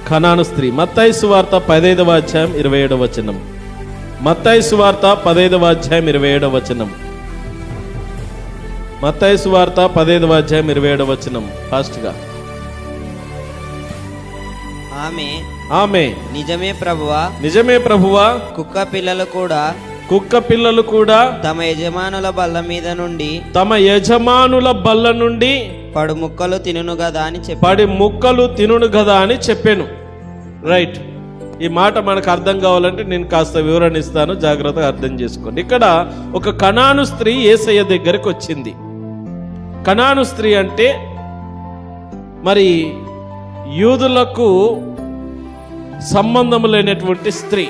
కనాను స్త్రీ. మత్తయి సువార్త 15వ అధ్యాయం 27వ వచనం. మత్తయి సువార్త 15వ అధ్యాయం 27వ వచనం. మత్తయి సువార్త 15వ అధ్యాయం 27వ వచనం. ఫాస్ట్ గా. ఆమె నిజమే ప్రభువా, నిజమే ప్రభువా, కుక్క పిల్లలు కూడా తమ యజమానుల బల్ల నుండి పడు ముక్కలు తినును గదా అని చెప్పాను. రైట్. ఈ మాట మనకు అర్థం కావాలంటే నేను కాస్త వివరణ ఇస్తాను, జాగ్రత్తగా అర్థం చేసుకోండి. ఇక్కడ ఒక కనాను స్త్రీ యేసయ్య దగ్గరికి వచ్చింది. కనాను స్త్రీ అంటే మరి యూదులకు సంబంధం లేనటువంటి స్త్రీ,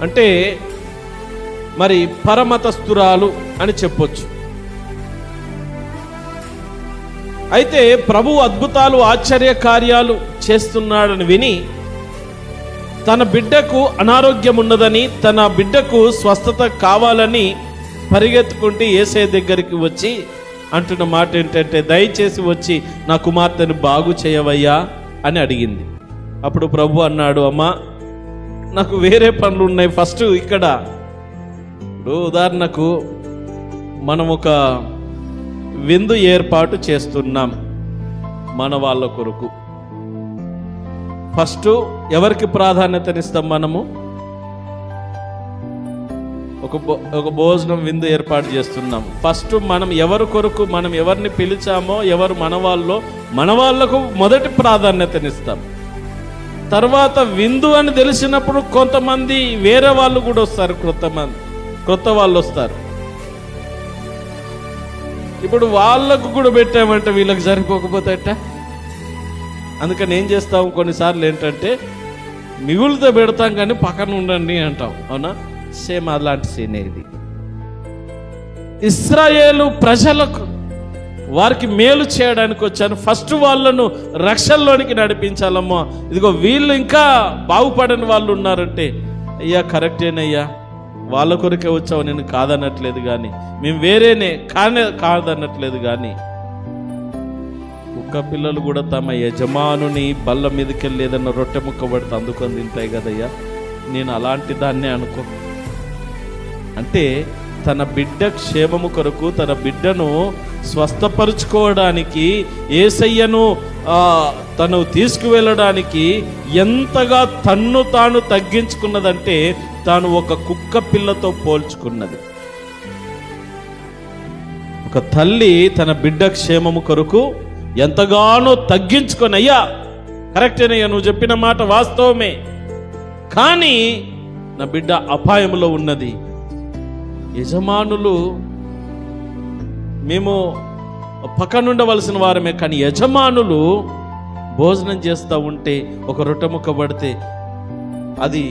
అంటే మరి పరమతస్తురాలు అని చెప్పొచ్చు. అయితే ప్రభు అద్భుతాలు ఆశ్చర్య కార్యాలు చేస్తున్నాడని విని తన బిడ్డకు అనారోగ్యం ఉన్నదని, తన బిడ్డకు స్వస్థత కావాలని పరిగెత్తుకుంటూ యేసయ్య దగ్గరికి వచ్చి అంటున్న మాట ఏంటంటే, దయచేసి వచ్చి నా కుమార్తెను బాగు చేయవయ్యా అని అడిగింది. అప్పుడు ప్రభు అన్నాడు, అమ్మా నాకు వేరే పనులు ఉన్నాయి. ఫస్ట్ ఇక్కడ ఇప్పుడు ఉదాహరణకు మనం ఒక విందు ఏర్పాటు చేస్తున్నాం మన వాళ్ళ కొరకు. ఫస్ట్ ఎవరికి ప్రాధాన్యతనిస్తాం? మనము ఒక భోజనం విందు ఏర్పాటు చేస్తున్నాం. ఫస్ట్ మనం ఎవరి కొరకు, మనం ఎవరిని పిలిచామో, ఎవరు మన వాళ్ళకు మొదటి ప్రాధాన్యతనిస్తాం. తర్వాత విందు అని తెలిసినప్పుడు కొంతమంది వేరే వాళ్ళు కూడా వస్తారు, కొత్త వాళ్ళు వస్తారు. ఇప్పుడు వాళ్ళకు కూడా పెట్టామంటే వీళ్ళకి సరిపోకపోతే అందుకని ఏం చేస్తాం, కొన్నిసార్లు ఏంటంటే మిగులుతో పెడతాం కానీ పక్కన ఉండండి అంటాం. అవునా? సేమ్ అలాంటి సీన్ ఇది. ఇశ్రాయేలు ప్రజలకు వారికి మేలు చేయడానికి వచ్చాను, ఫస్ట్ వాళ్ళను రక్షణలోనికి నడిపించాలమ్మా. ఇదిగో వీళ్ళు ఇంకా బాగుపడని వాళ్ళు ఉన్నారంటే, అయ్యా కరెక్టేనయ్యా, వాళ్ళ కొరకే వచ్చావు, నేను కాదనట్లేదు కానీ, మేము వేరేనే కాదనట్లేదు కానీ, కుక్క పిల్లలు కూడా తమ యజమానుని బల్ల మీదకి వెళ్ళి ఏదన్నా రొట్టె ముక్క పడితే అందుకొని తింటాయి కదయ్యా, నేను అలాంటి దాన్నే అనుకో. అంటే తన బిడ్డ క్షేమము కొరకు, తన బిడ్డను స్వస్థపరుచుకోవడానికి, యేసయ్యను తను తీసుకువెళ్ళడానికి ఎంతగా తన్ను తాను తగ్గించుకున్నదంటే తాను ఒక కుక్క పిల్లతో పోల్చుకున్నది. ఒక తల్లి తన బిడ్డ క్షేమము కొరకు ఎంతగానో తగ్గించుకొని, అయ్యా కరెక్టేనయ్యా, నువ్వు చెప్పిన మాట వాస్తవమే, కానీ నా బిడ్డ అపాయంలో ఉన్నది. యజమానులు మేము పక్కనుండవలసిన వారమే, కానీ యజమానులు భోజనం చేస్తూ ఉంటే ఒక రొట్టె ముక్క పడితే అది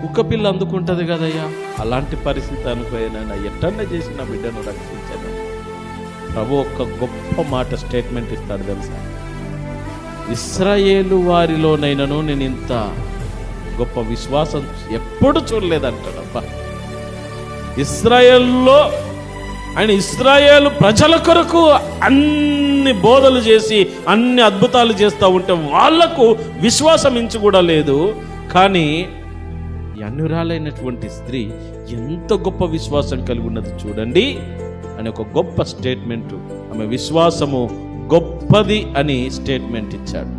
కుక్క పిల్ల అందుకుంటుంది కదయ్యా, అలాంటి పరిస్థితి అనుకోయినా ఎట్టన్నా చేసి నా బిడ్డను రక్షించాను. ప్రభు ఒక గొప్ప మాట స్టేట్మెంట్ ఇస్తాడు తెలుసా, ఇశ్రాయేలు వారిలోనైనాను నేను ఇంత గొప్ప విశ్వాసం ఎప్పుడు చూడలేదంటాడబ్బా. ఇశ్రాయేల్లో ఆయన ఇశ్రాయేలు ప్రజల కొరకు అన్ని బోధలు చేసి అన్ని అద్భుతాలు చేస్తూ ఉంటే వాళ్లకు విశ్వాసం ఇంచు కూడా లేదు. కానీ అన్యురాలైనటువంటి స్త్రీ ఎంత గొప్ప విశ్వాసం కలిగి ఉన్నది చూడండి అని ఒక గొప్ప స్టేట్మెంట్, ఆమె విశ్వాసము గొప్పది అని స్టేట్మెంట్ ఇచ్చాడు.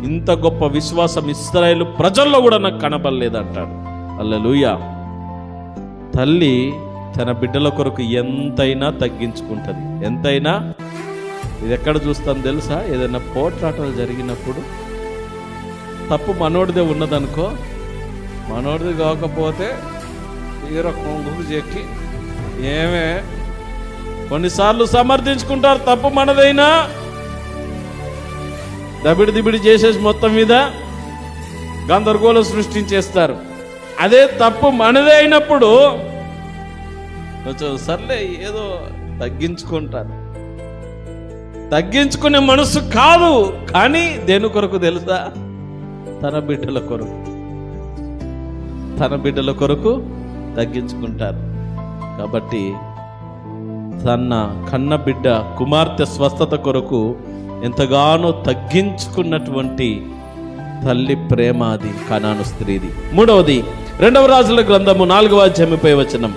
ఇంత గొప్ప విశ్వాసం ఇశ్రాయేలు ప్రజల్లో కూడా నాకు కనబడలేదంటాడు. హల్లెలూయా. తల్లి తన బిడ్డల కొరకు ఎంతైనా తగ్గించుకుంటుంది, ఎంతైనా. ఇది ఎక్కడ చూస్తాం తెలుసా, ఏదైనా పోట్లాటలు జరిగినప్పుడు తప్పు మనోడిదే ఉన్నదనుకో, మనోడిది కాకపోతే తీర కొంగుకు చెక్కి ఏమే కొన్నిసార్లు సమర్థించుకుంటారు, తప్పు మనదైనా దబిడి చేసేసి మొత్తం మీద గందరగోళం సృష్టించేస్తారు. అదే తప్పు మనదే అయినప్పుడు కొంచెం సర్లే ఏదో తగ్గించుకుంటారు. తగ్గించుకునే మనసు కాదు, కానీ దేని కొరకు తెలుసా, తన బిడ్డల కొరకు తగ్గించుకుంటారు. కాబట్టి తన కన్న బిడ్డ కుమార్తె స్వస్థత కొరకు ఎంతగానో తగ్గించుకున్నటువంటి తల్లి ప్రేమ అది కనాను స్త్రీది. మూడవది 2వ రాజుల గ్రంథము 4వ అధ్యాయం 30వ వచనం.